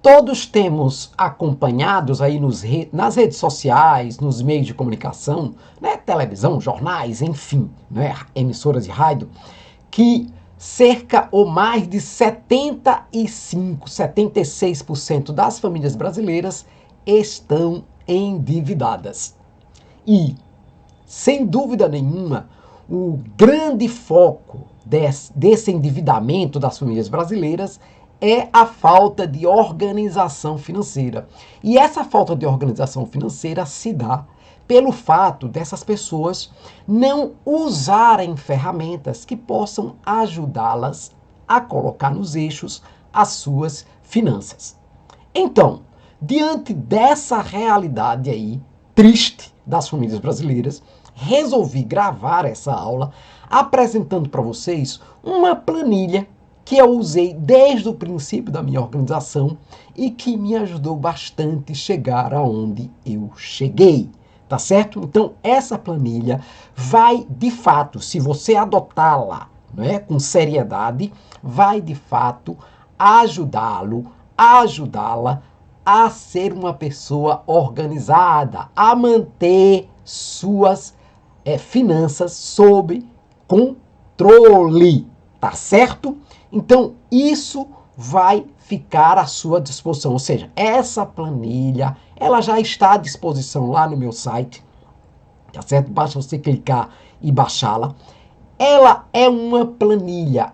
Todos temos acompanhados aí nas redes sociais, nos meios de comunicação, né, televisão, jornais, enfim, né, emissoras de rádio, que cerca ou mais de 76% das famílias brasileiras estão endividadas. E, sem dúvida nenhuma, o grande foco desse endividamento das famílias brasileiras é a falta de organização financeira. E essa falta de organização financeira se dá pelo fato dessas pessoas não usarem ferramentas que possam ajudá-las a colocar nos eixos as suas finanças. Então, diante dessa realidade aí, triste das famílias brasileiras, resolvi gravar essa aula apresentando para vocês uma planilha que eu usei desde o princípio da minha organização e que me ajudou bastante a chegar aonde eu cheguei, tá certo? Então, essa planilha vai, de fato, se você adotá-la, né, com seriedade, vai, de fato, ajudá-la a ser uma pessoa organizada, a manter suas finanças sob controle, tá certo? Então, isso vai ficar à sua disposição, ou seja, essa planilha, ela já está à disposição lá no meu site, tá certo? Basta você clicar e baixá-la. Ela é uma planilha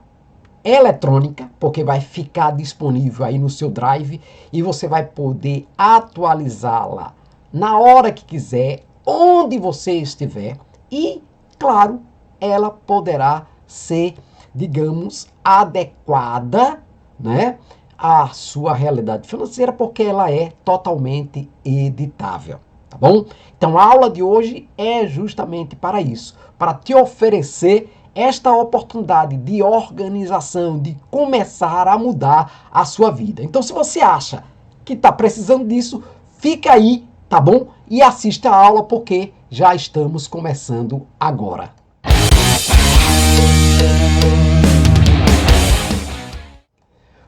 eletrônica, porque vai ficar disponível aí no seu Drive e você vai poder atualizá-la na hora que quiser, onde você estiver e, claro, ela poderá ser, digamos, adequada, né, à sua realidade financeira, porque ela é totalmente editável, tá bom? Então a aula de hoje é justamente para isso, para te oferecer esta oportunidade de organização, de começar a mudar a sua vida. Então, se você acha que está precisando disso, fica aí, tá bom? E assista a aula, porque já estamos começando agora.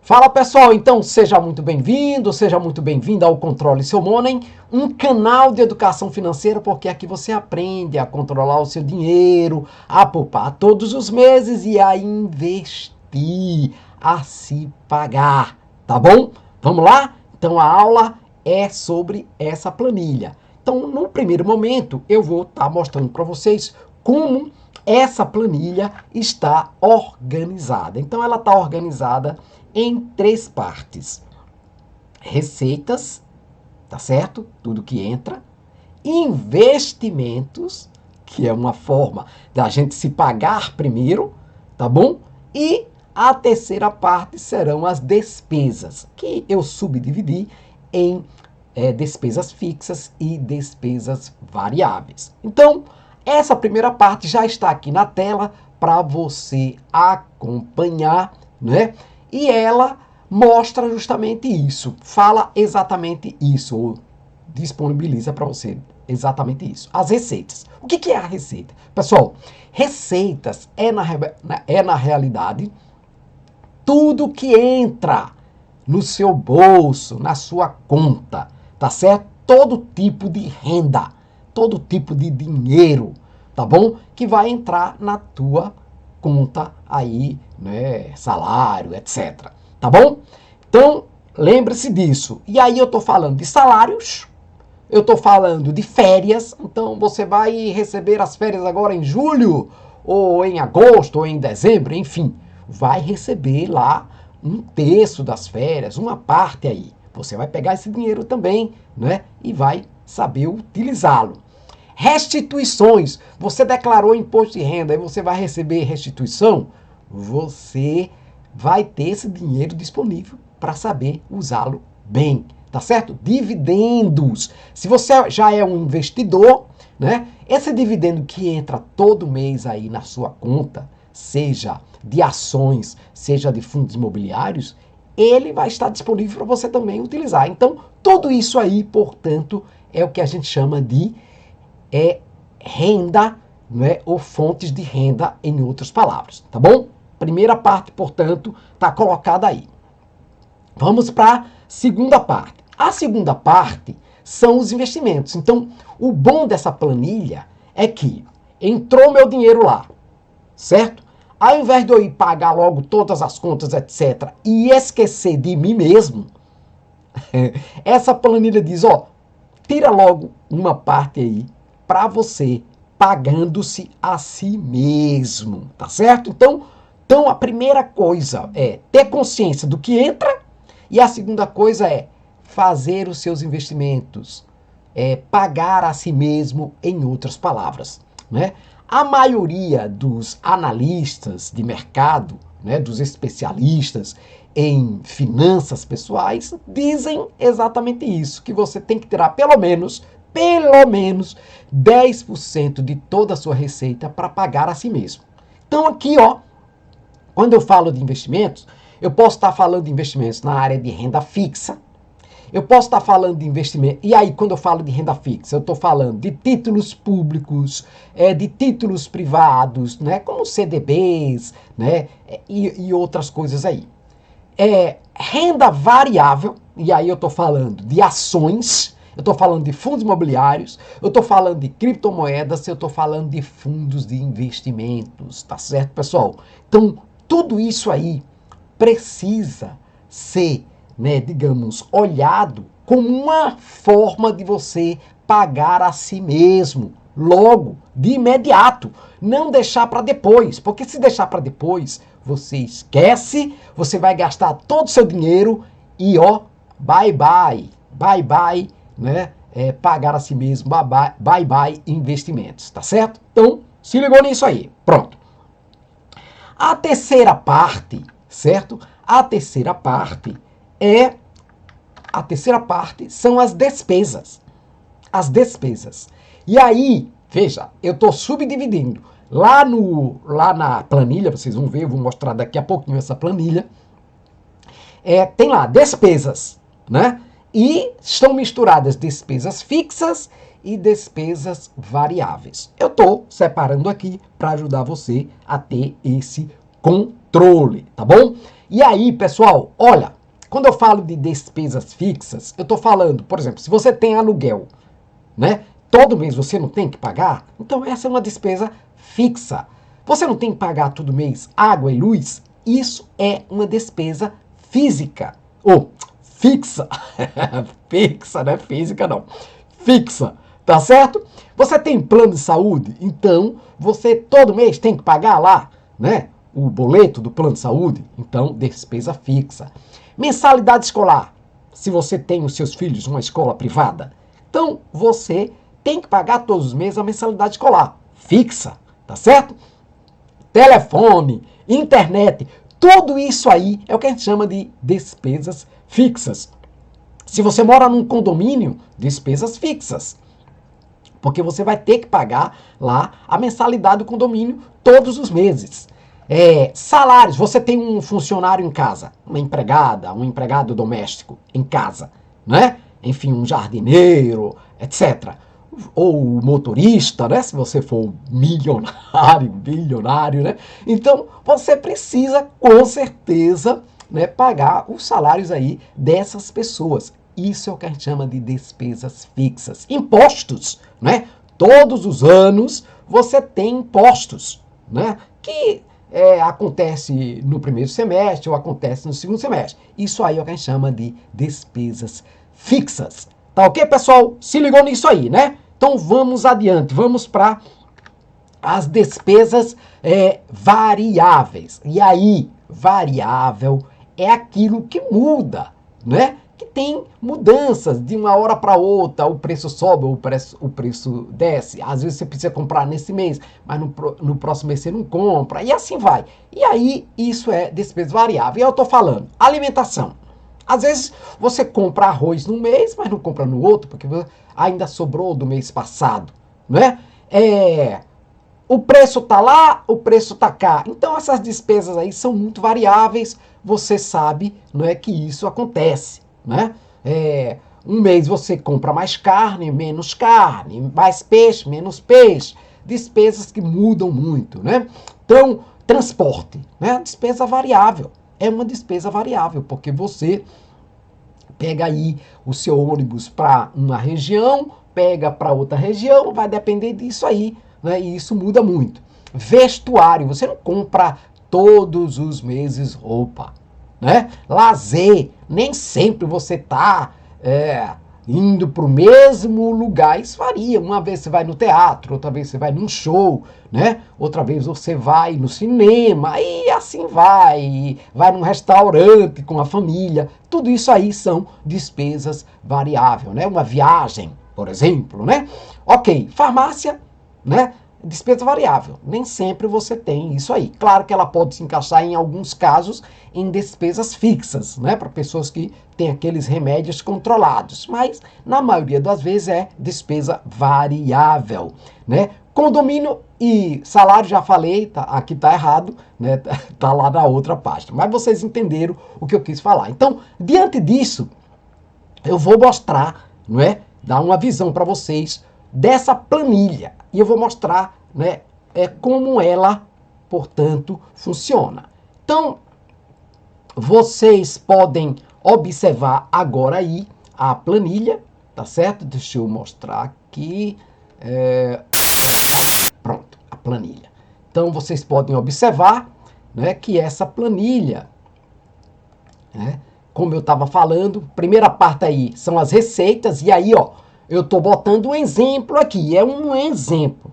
Fala pessoal, então seja muito bem-vindo, seja muito bem-vinda ao Controle Seu Money, um canal de educação financeira, porque aqui você aprende a controlar o seu dinheiro, a poupar todos os meses e a investir, a se pagar, tá bom? Vamos lá? Então a aula é sobre essa planilha. Então, no primeiro momento, eu vou estar mostrando para vocês como essa planilha está organizada. Então ela está organizada em 3 partes: receitas, tá certo? Tudo que entra, investimentos, que é uma forma da gente se pagar primeiro, tá bom? E a terceira parte serão as despesas, que eu subdividi em despesas fixas e despesas variáveis. Então, essa primeira parte já está aqui na tela para você acompanhar, né? E ela mostra justamente isso, fala exatamente isso, ou disponibiliza para você exatamente isso. As receitas. O que é a receita? Pessoal, receitas é na realidade tudo que entra no seu bolso, na sua conta, tá certo? Todo tipo de renda, todo tipo de dinheiro, tá bom? Que vai entrar na tua conta aí, né, salário, etc. Tá bom? Então, lembre-se disso. E aí eu tô falando de salários, eu tô falando de férias, então você vai receber as férias agora em julho, ou em agosto, ou em dezembro, enfim, vai receber lá um terço das férias, uma parte aí. Você vai pegar esse dinheiro também, né, e vai saber utilizá-lo. Restituições. Você declarou imposto de renda e você vai receber restituição, você vai ter esse dinheiro disponível para saber usá-lo bem, tá certo? Dividendos. Se você já é um investidor, né? Esse dividendo que entra todo mês aí na sua conta, seja de ações, seja de fundos imobiliários, ele vai estar disponível para você também utilizar. Então, tudo isso aí, portanto, é o que a gente chama de renda, né, ou fontes de renda, em outras palavras, tá bom? Primeira parte, portanto, está colocada aí. Vamos para a segunda parte. A segunda parte são os investimentos. Então, o bom dessa planilha é que entrou meu dinheiro lá, certo? Ao invés de eu ir pagar logo todas as contas, etc., e esquecer de mim mesmo, essa planilha diz, ó, tira logo uma parte aí para você pagando-se a si mesmo, tá certo? Então a primeira coisa é ter consciência do que entra e a segunda coisa é fazer os seus investimentos, pagar a si mesmo, em outras palavras, né? A maioria dos analistas de mercado, né, dos especialistas em finanças pessoais, dizem exatamente isso, que você tem que tirar pelo menos 10% de toda a sua receita para pagar a si mesmo. Então aqui, ó, quando eu falo de investimentos, eu posso estar falando de investimentos na área de renda fixa, eu posso estar falando de investimento, e aí quando eu falo de renda fixa, eu estou falando de títulos públicos, de títulos privados, né, como CDBs, né, e outras coisas aí. Renda variável, e aí eu estou falando de ações, eu estou falando de fundos imobiliários, eu estou falando de criptomoedas, eu estou falando de fundos de investimentos, tá certo, pessoal? Então, tudo isso aí precisa ser, né, digamos, olhado como uma forma de você pagar a si mesmo, logo, de imediato. Não deixar para depois, porque se deixar para depois, você esquece, você vai gastar todo o seu dinheiro e, ó, bye bye, bye bye, né? Pagar a si mesmo, bye bye investimentos, tá certo? Então, se ligou nisso aí. Pronto. A terceira parte, certo? A terceira parte são as despesas. As despesas. E aí, veja, eu estou subdividindo. Lá na planilha, vocês vão ver, eu vou mostrar daqui a pouquinho essa planilha. Tem lá despesas, né? E estão misturadas despesas fixas e despesas variáveis. Eu estou separando aqui para ajudar você a ter esse controle, tá bom? E aí, pessoal, olha, quando eu falo de despesas fixas, eu estou falando, por exemplo, se você tem aluguel, né? Todo mês você não tem que pagar, então essa é uma despesa fixa. Você não tem que pagar todo mês água e luz, isso é uma despesa física. Ou fixa. Fixa, não é física não. Fixa, tá certo? Você tem plano de saúde, então você todo mês tem que pagar lá, né? O boleto do plano de saúde, então despesa fixa. Mensalidade escolar, se você tem os seus filhos numa escola privada, então você tem que pagar todos os meses a mensalidade escolar, fixa, tá certo? Telefone, internet, tudo isso aí é o que a gente chama de despesas fixas. Se você mora num condomínio, despesas fixas. Porque você vai ter que pagar lá a mensalidade do condomínio todos os meses. Salários, você tem um funcionário em casa, uma empregada, um empregado doméstico em casa, né? Enfim, um jardineiro, etc. Ou motorista, né? Se você for milionário, bilionário, né? Então, você precisa, com certeza, né, pagar os salários aí dessas pessoas. Isso é o que a gente chama de despesas fixas. Impostos, né? Todos os anos você tem impostos, né? Que acontece no primeiro semestre ou acontece no segundo semestre. Isso aí é o que a gente chama de despesas fixas. Tá ok, pessoal? Se ligou nisso aí, né? Então vamos adiante, vamos para as despesas variáveis. E aí, variável é aquilo que muda, né? Que tem mudanças de uma hora para outra, o preço sobe, o preço desce. Às vezes você precisa comprar nesse mês, mas no próximo mês você não compra, e assim vai. E aí, isso é despesa variável. E eu estou falando, alimentação. Às vezes você compra arroz num mês, mas não compra no outro, porque ainda sobrou do mês passado, né? O preço tá lá, o preço tá cá. Então essas despesas aí são muito variáveis, você sabe, não é, que isso acontece, né? Um mês você compra mais carne, mais peixe, menos peixe. Despesas que mudam muito, né? Então, transporte, né? Despesa variável. É uma despesa variável, porque você pega aí o seu ônibus para uma região, pega para outra região, vai depender disso aí, né? E isso muda muito. Vestuário, você não compra todos os meses roupa, né? Lazer, nem sempre você tá indo para o mesmo lugar. Isso varia. Uma vez você vai no teatro, outra vez você vai num show, né? Outra vez você vai no cinema e assim vai num restaurante com a família. Tudo isso aí são despesas variáveis, né? Uma viagem, por exemplo, né? Ok, farmácia, né? Despesa variável. Nem sempre você tem isso aí. Claro que ela pode se encaixar em alguns casos em despesas fixas, né? Para pessoas que têm aqueles remédios controlados. Mas na maioria das vezes é despesa variável, né? Condomínio e salário, já falei, aqui tá errado, né? Tá lá na outra página. Mas vocês entenderam o que eu quis falar. Então, diante disso, eu vou mostrar, não é? Dar uma visão para vocês dessa planilha. E eu vou mostrar, né, como ela, portanto, funciona. Então, vocês podem observar agora aí a planilha, tá certo? Deixa eu mostrar aqui. Pronto, a planilha. Então, vocês podem observar, né, que essa planilha, né, como eu estava falando, primeira parte aí são as receitas, e aí, ó, eu estou botando um exemplo aqui, é um exemplo.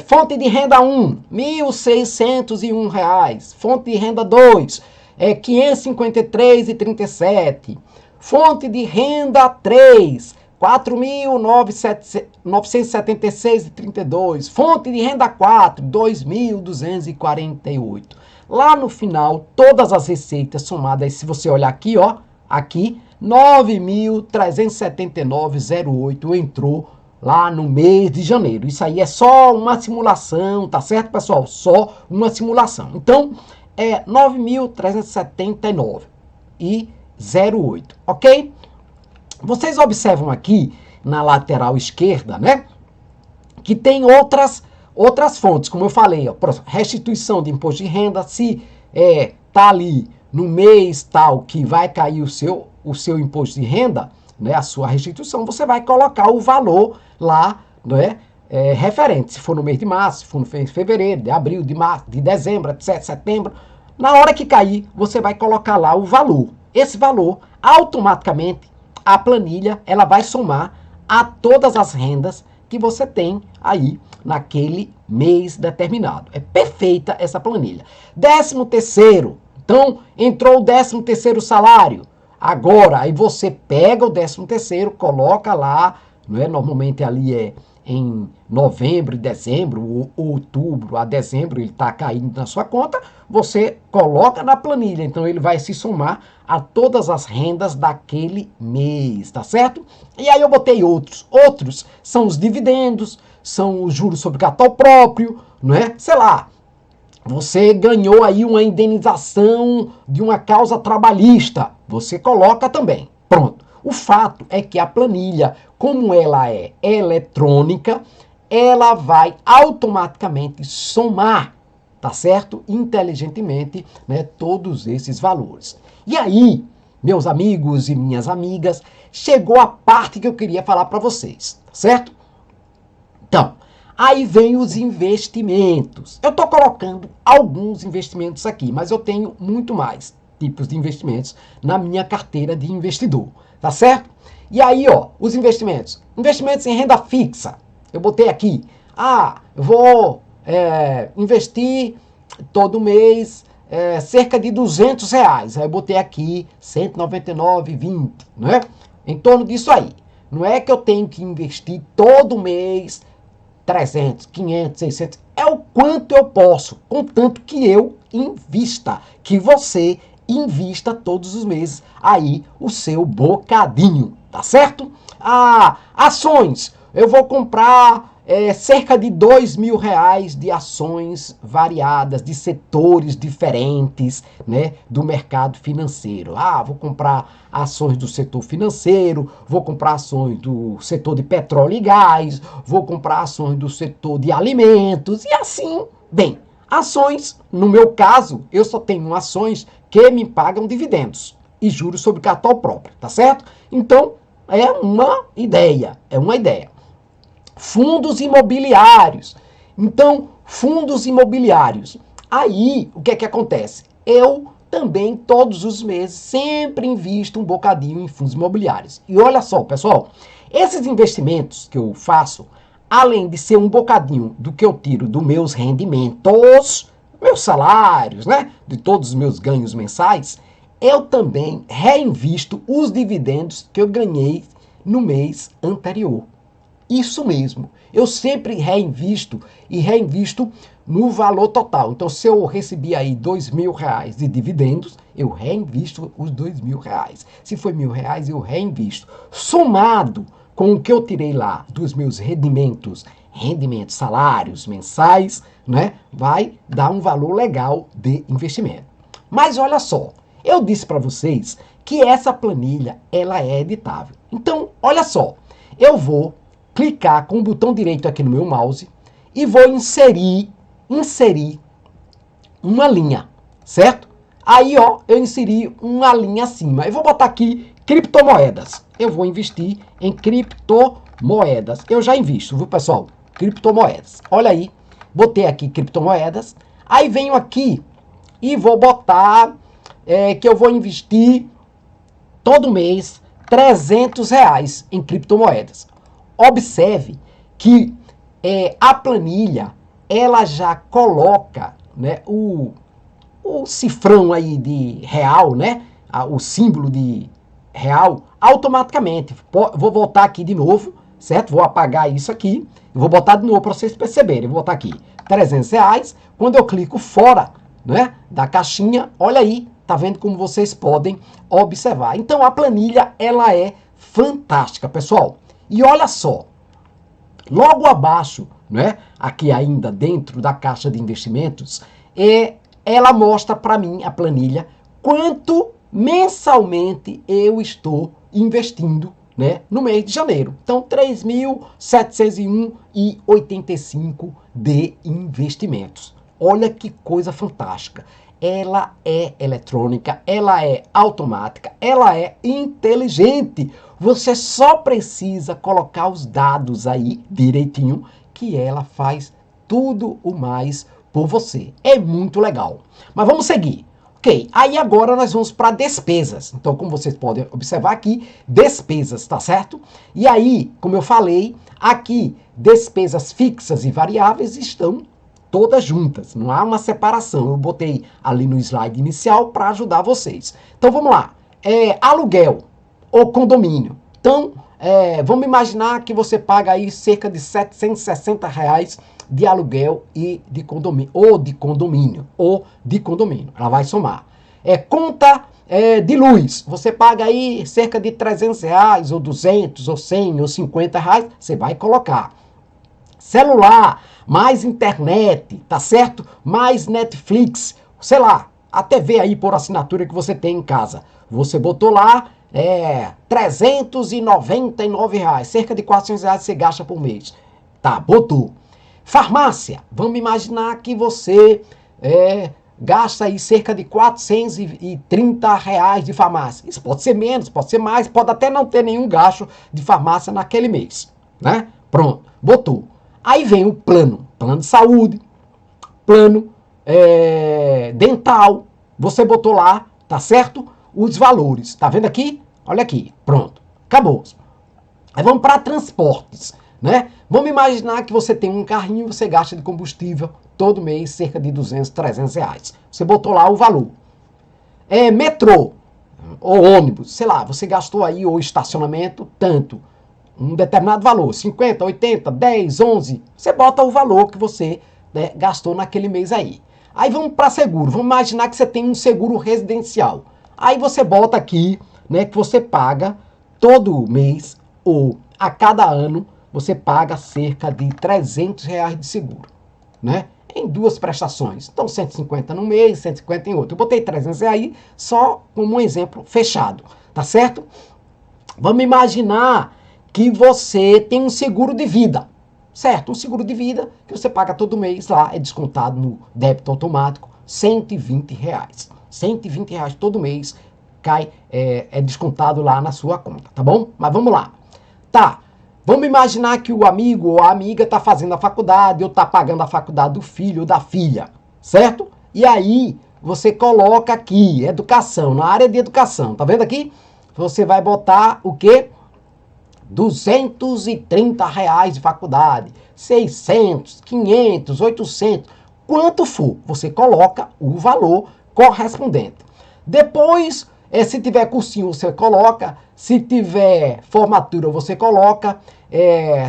Fonte de renda 1, R$ 1.601. Fonte de renda 2, R$ 553,37. Fonte de renda 3, R$ 4.976,32. Fonte de renda 4, R$ 2.248. Lá no final, todas as receitas somadas, se você olhar aqui, ó, aqui, 9.379,08 entrou lá no mês de janeiro. Isso aí é só uma simulação, tá certo, pessoal? Só uma simulação. Então, é 9.379,08, ok? Vocês observam aqui, na lateral esquerda, né, que tem outras fontes, como eu falei, ó, restituição de imposto de renda, se tá ali no mês tal que vai cair o seu imposto de renda, né, a sua restituição, você vai colocar o valor lá, né, referente, se for no mês de março, se for no mês de fevereiro, de abril, de março, de dezembro, etc, setembro, na hora que cair, você vai colocar lá o valor. Esse valor, automaticamente, a planilha, ela vai somar a todas as rendas que você tem aí naquele mês determinado. É perfeita essa planilha. 13º, então entrou o 13º salário. Agora, aí você pega o 13º, coloca lá, não é? Normalmente ali é em novembro e dezembro, ou outubro a dezembro, ele está caindo na sua conta, você coloca na planilha, então ele vai se somar a todas as rendas daquele mês, tá certo? E aí eu botei outros. Outros são os dividendos, são os juros sobre capital próprio, não é? Sei lá, você ganhou aí uma indenização de uma causa trabalhista, você coloca também. Pronto. O fato é que a planilha, como ela é eletrônica, ela vai automaticamente somar, tá certo? Inteligentemente, né, todos esses valores. E aí, meus amigos e minhas amigas, chegou a parte que eu queria falar para vocês, tá certo? Então, aí vem os investimentos. Eu estou colocando alguns investimentos aqui, mas eu tenho muito mais tipos de investimentos na minha carteira de investidor, tá certo? E aí, ó, os investimentos. Investimentos em renda fixa. Eu botei aqui. Eu vou investir todo mês cerca de R$ 200. Aí eu botei aqui 199,20, né? Em torno disso aí. Não é que eu tenho que investir todo mês 300, 500, 600. É o quanto eu posso, contanto que eu invista, que você invista todos os meses aí o seu bocadinho, tá certo? Ações, eu vou comprar cerca de R$ 2.000 de ações variadas, de setores diferentes, né, do mercado financeiro. Vou comprar ações do setor financeiro, vou comprar ações do setor de petróleo e gás, vou comprar ações do setor de alimentos e assim, bem, ações, no meu caso, eu só tenho ações que me pagam dividendos. e juros sobre capital próprio, tá certo? Então, é uma ideia, Fundos imobiliários. Então, fundos imobiliários. Aí, o que é que acontece? Eu também, todos os meses, sempre invisto um bocadinho em fundos imobiliários. E olha só, pessoal, esses investimentos que eu faço, além de ser um bocadinho do que eu tiro dos meus rendimentos, meus salários, né, de todos os meus ganhos mensais, eu também reinvisto os dividendos que eu ganhei no mês anterior. Isso mesmo. Eu sempre reinvisto e reinvisto no valor total. Então, se eu recebi aí R$ 2.000 de dividendos, eu reinvisto os R$ 2.000. Se foi R$ 1.000, eu reinvisto. Somado com o que eu tirei lá dos meus rendimentos, salários mensais, né, vai dar um valor legal de investimento. Mas olha só, eu disse para vocês que essa planilha ela é editável. Então, olha só, eu vou clicar com o botão direito aqui no meu mouse e vou inserir uma linha, certo? Aí, ó, eu inseri uma linha acima. Eu vou botar aqui criptomoedas. Eu vou investir em criptomoedas. Eu já invisto, viu, pessoal? Criptomoedas. Olha aí, botei aqui criptomoedas. Aí venho aqui e vou botar que eu vou investir todo mês R$ 300 em criptomoedas. Observe que a planilha, ela já coloca, né, o cifrão aí de real, né, o símbolo de real, automaticamente. Vou voltar aqui de novo, certo? Vou apagar isso aqui, vou botar de novo para vocês perceberem. Vou botar aqui R$ 300. Quando eu clico fora, né, da caixinha, olha aí, tá vendo como vocês podem observar. Então a planilha, ela é fantástica, pessoal. E olha só, logo abaixo, né, aqui ainda dentro da caixa de investimentos, ela mostra para mim, a planilha, quanto mensalmente eu estou investindo, né, no mês de janeiro. Então, R$ 3.701,85 de investimentos. Olha que coisa fantástica. Ela é eletrônica, ela é automática, ela é inteligente. Você só precisa colocar os dados aí direitinho, que ela faz tudo o mais por você. É muito legal. Mas vamos seguir. Ok, aí agora nós vamos para despesas. Então, como vocês podem observar aqui, despesas, tá certo? E aí, como eu falei, aqui, despesas fixas e variáveis estão todas juntas, não há uma separação. Eu botei ali no slide inicial para ajudar vocês. Então vamos lá, aluguel ou condomínio. Então, vamos imaginar que você paga aí cerca de R$ 760 de aluguel e de condomínio, ou de condomínio. Ela vai somar. Conta de luz, você paga aí cerca de R$ 300, ou 200, ou 100, ou R$ 50, você vai colocar. Celular, mais internet, tá certo? Mais Netflix, sei lá, a TV aí por assinatura que você tem em casa. Você botou lá, R$ 399, cerca de R$ 400 você gasta por mês. Tá, botou. Farmácia, vamos imaginar que você gasta aí cerca de R$ 430 de farmácia. Isso pode ser menos, pode ser mais, pode até não ter nenhum gasto de farmácia naquele mês, né? Pronto, botou. Aí vem o plano de saúde, plano dental, você botou lá, tá certo? Os valores, tá vendo aqui? Olha aqui, pronto, acabou. Aí vamos para transportes, né? Vamos imaginar que você tem um carrinho, você gasta de combustível todo mês cerca de R$ 200, R$ 300. Você botou lá o valor. Metrô ou ônibus, sei lá, você gastou aí o estacionamento tanto. Um determinado valor, 50, 80, 10, 11, você bota o valor que você gastou naquele mês aí. Aí vamos para seguro, vamos imaginar que você tem um seguro residencial. Aí você bota aqui, né, que você paga todo mês ou a cada ano, você paga cerca de R$ 300 de seguro, né? Em duas prestações. Então 150 no mês, 150 em outro. Eu botei 300 aí só como um exemplo fechado, tá certo? Vamos imaginar que você tem um seguro de vida, certo? Um seguro de vida que você paga todo mês lá, é descontado no débito automático, R$ 120. R$ 120 todo mês é descontado lá na sua conta, tá bom? Mas vamos lá. Tá, vamos imaginar que o amigo ou a amiga está fazendo a faculdade ou está pagando a faculdade do filho ou da filha, certo? E aí você coloca aqui, educação, na área de educação, tá vendo aqui? Você vai botar o quê? R$ 230 de faculdade, 600, 500, 800, quanto for, você coloca o valor correspondente. Depois, se tiver cursinho, você coloca, se tiver formatura, você coloca,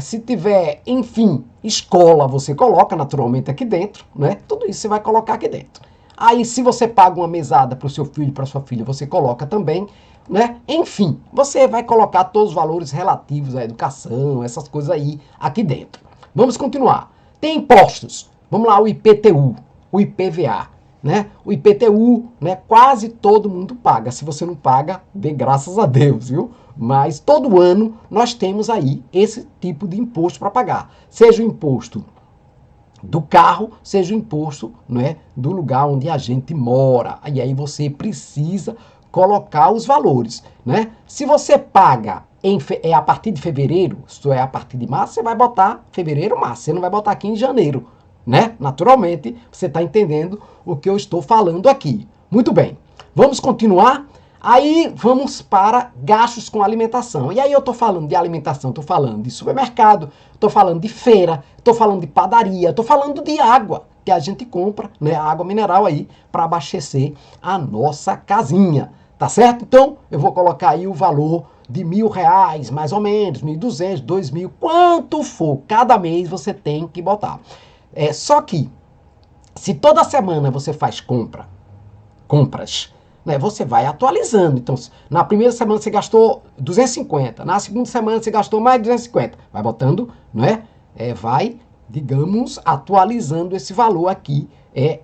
se tiver, enfim, escola, você coloca naturalmente aqui dentro, né? Tudo isso você vai colocar aqui dentro. Aí, se você paga uma mesada para o seu filho, para sua filha, você coloca também, né? Enfim, você vai colocar todos os valores relativos à educação, essas coisas aí, aqui dentro. Vamos continuar. Tem impostos. Vamos lá, o IPTU, o IPVA, né? O IPTU, né? Quase todo mundo paga. Se você não paga, dê graças a Deus, viu? Mas todo ano nós temos aí esse tipo de imposto para pagar. Seja o imposto do carro, seja o imposto, né, do lugar onde a gente mora. E aí você precisa colocar os valores, né? Se você paga a partir de fevereiro, isto é, a partir de março, você vai botar fevereiro, março. Você não vai botar aqui em janeiro, né? Naturalmente, você está entendendo o que eu estou falando aqui. Muito bem, vamos continuar. Aí vamos para gastos com alimentação. E aí eu estou falando de alimentação, estou falando de supermercado, estou falando de feira, estou falando de padaria, estou falando de água que a gente compra, né, água mineral aí para abastecer a nossa casinha, tá certo? Então eu vou colocar aí o valor de R$ 1.000, mais ou menos, 1.200, 2.000, quanto for, cada mês você tem que botar. Só que se toda semana você faz compras, né, você vai atualizando. Então, na primeira semana você gastou 250, na segunda semana você gastou mais 250. Vai botando, não é? Vai, digamos, atualizando esse valor aqui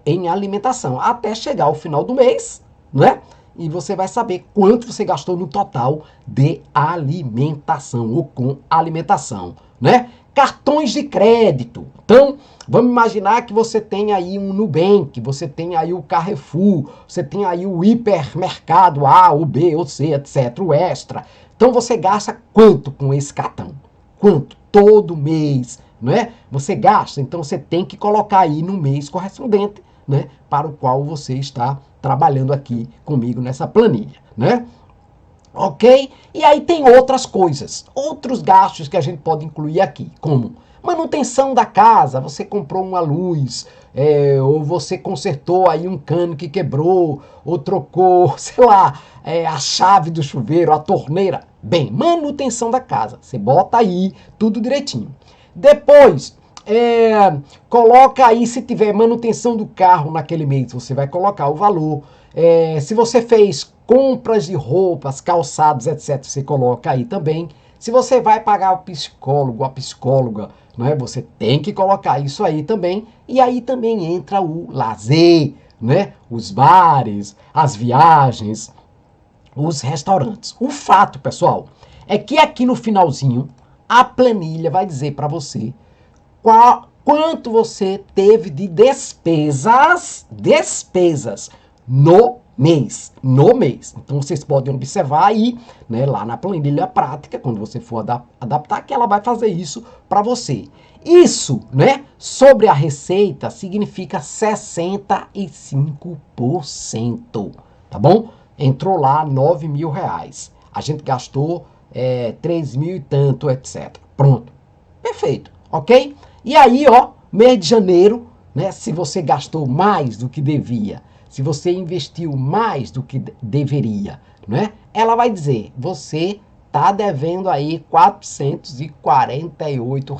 em alimentação, até chegar ao final do mês, né? E você vai saber quanto você gastou no total de alimentação ou com alimentação, né? Cartões de crédito. Então, vamos imaginar que você tem aí um Nubank, você tem aí o Carrefour, você tem aí o hipermercado A, o B, ou C, etc, o Extra. Então você gasta quanto com esse cartão? Quanto? Todo mês, né? Você gasta, então você tem que colocar aí no mês correspondente, né, para o qual você está trabalhando aqui comigo nessa planilha, né? Ok? E aí tem outras coisas, outros gastos que a gente pode incluir aqui, como manutenção da casa, você comprou uma luz, ou você consertou aí um cano que quebrou, ou trocou, sei lá, a chave do chuveiro, a torneira. Bem, manutenção da casa, você bota aí tudo direitinho. Depois, coloca aí, se tiver manutenção do carro naquele mês, você vai colocar o valor. Se você fez compras de roupas, calçados, etc., você coloca aí também. Se você vai pagar o psicólogo, a psicóloga, né, você tem que colocar isso aí também. E aí também entra o lazer, né, os bares, as viagens, os restaurantes. O fato, pessoal, é que aqui no finalzinho, a planilha vai dizer para você quanto você teve de despesas no mês. Então vocês podem observar aí, né, lá na planilha prática, quando você for adaptar, que ela vai fazer isso para você. Isso, né, sobre a receita significa 65%, tá bom? Entrou lá R$ 9.000, a gente gastou 3.000 e tanto, etc. Pronto, perfeito, ok? E aí, ó, mês de janeiro, né, se você gastou mais do que devia, se você investiu mais do que deveria, né? Ela vai dizer, você tá devendo aí R$ 448.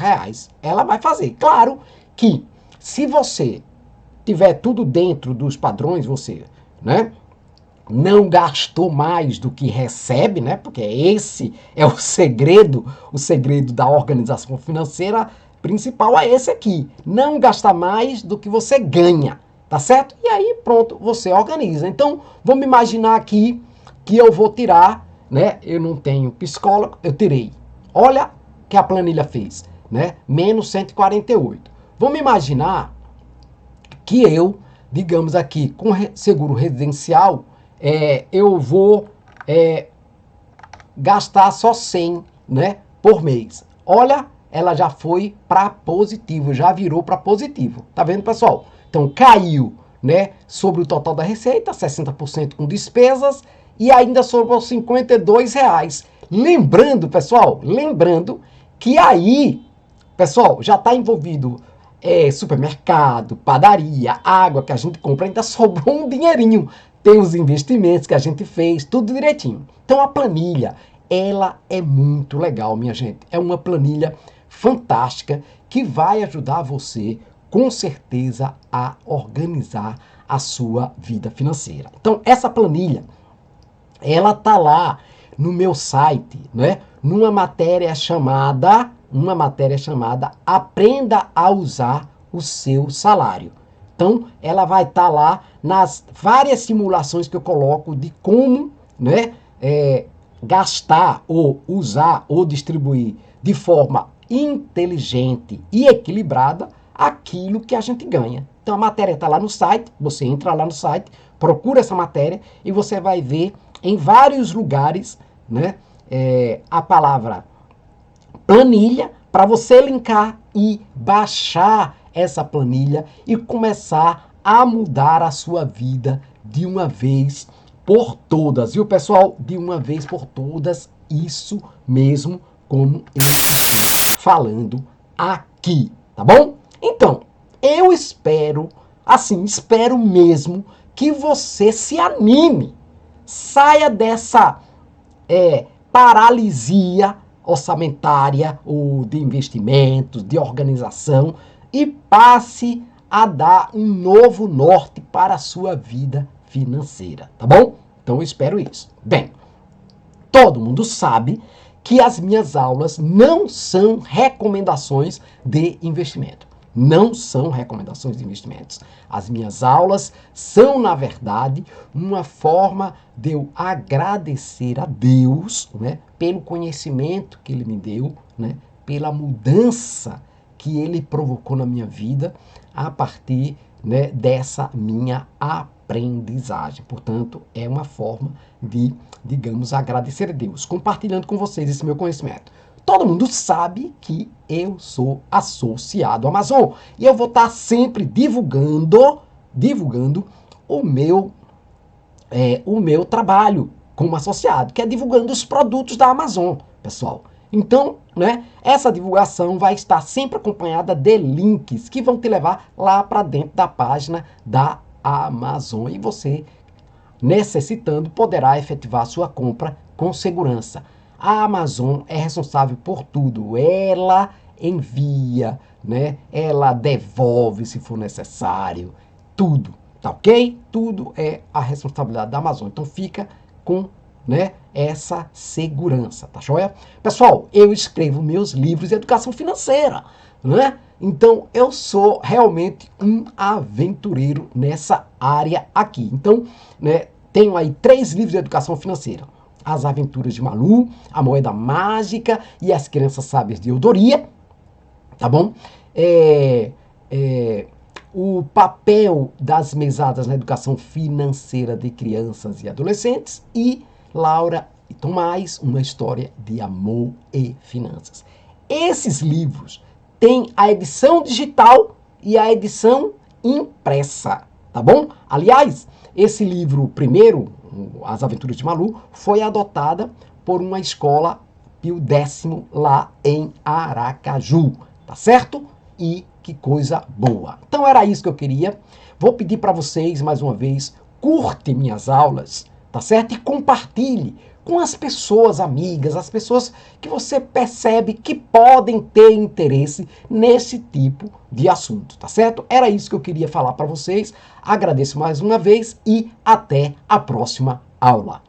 Ela vai fazer. Claro que se você tiver tudo dentro dos padrões, você, né, não gastou mais do que recebe, né? Porque esse é o segredo da organização financeira principal é esse aqui. Não gastar mais do que você ganha. Tá certo? E aí, pronto, você organiza. Então, vamos imaginar aqui que eu vou tirar, né? Eu não tenho psicólogo, eu tirei. Olha o que a planilha fez, né? Menos 148. Vamos imaginar que eu, digamos aqui, com seguro residencial, eu vou gastar só 100, né, por mês. Olha, ela já foi para positivo, já virou para positivo. Tá vendo, pessoal? Então caiu, né, sobre o total da receita, 60% com despesas e ainda sobrou R$ 52. Lembrando, pessoal, lembrando que aí, pessoal, já está envolvido supermercado, padaria, água que a gente compra, ainda sobrou um dinheirinho. Tem os investimentos que a gente fez, tudo direitinho. Então a planilha, ela é muito legal, minha gente. É uma planilha fantástica que vai ajudar você, com certeza, a organizar a sua vida financeira. Então essa planilha, ela tá lá no meu site, né? Numa matéria chamada Aprenda a usar o seu salário. Então, ela vai estar lá nas várias simulações que eu coloco de como, né, gastar ou usar ou distribuir de forma inteligente e equilibrada aquilo que a gente ganha. Então, a matéria está lá no site, você entra lá no site, procura essa matéria e você vai ver em vários lugares, né, a palavra planilha para você linkar e baixar essa planilha e começar a mudar a sua vida de uma vez por todas, viu, pessoal? De uma vez por todas, isso mesmo como eu estou falando aqui, tá bom? Então, eu espero, assim, espero mesmo que você se anime, saia dessa paralisia orçamentária ou de investimentos, de organização e passe a dar um novo norte para a sua vida financeira, tá bom? Então eu espero isso. Bem, todo mundo sabe que as minhas aulas não são recomendações de investimento. Não são recomendações de investimentos. As minhas aulas são, na verdade, uma forma de eu agradecer a Deus, né, pelo conhecimento que Ele me deu, né, pela mudança que Ele provocou na minha vida a partir, né, dessa minha aprendizagem. Portanto, é uma forma de, digamos, agradecer a Deus, compartilhando com vocês esse meu conhecimento. Todo mundo sabe que eu sou associado à Amazon e eu vou estar sempre divulgando o meu trabalho como associado, que é divulgando os produtos da Amazon, pessoal. Então, né, essa divulgação vai estar sempre acompanhada de links que vão te levar lá para dentro da página da Amazon e você, necessitando, poderá efetivar sua compra com segurança. A Amazon é responsável por tudo. Ela envia, né? Ela devolve se for necessário. Tudo, tá ok? Tudo é a responsabilidade da Amazon. Então fica com, né, essa segurança, tá joia? Pessoal, eu escrevo meus livros de educação financeira, né? Então eu sou realmente um aventureiro nessa área aqui. Então, né, tenho aí 3 livros de educação financeira. As Aventuras de Malu, A Moeda Mágica e As Crianças Sábias de Eudoria, tá bom? O papel das mesadas na educação financeira de crianças e adolescentes e Laura e Tomás, uma história de amor e finanças. Esses livros têm a edição digital e a edição impressa, tá bom? Aliás, esse livro primeiro, As Aventuras de Malu, foi adotada por uma escola Pio X lá em Aracaju, tá certo? E que coisa boa. Então era isso que eu queria. Vou pedir para vocês, mais uma vez, curte minhas aulas, tá certo? E compartilhe com as pessoas amigas, as pessoas que você percebe que podem ter interesse nesse tipo de assunto, tá certo? Era isso que eu queria falar para vocês. Agradeço mais uma vez e até a próxima aula.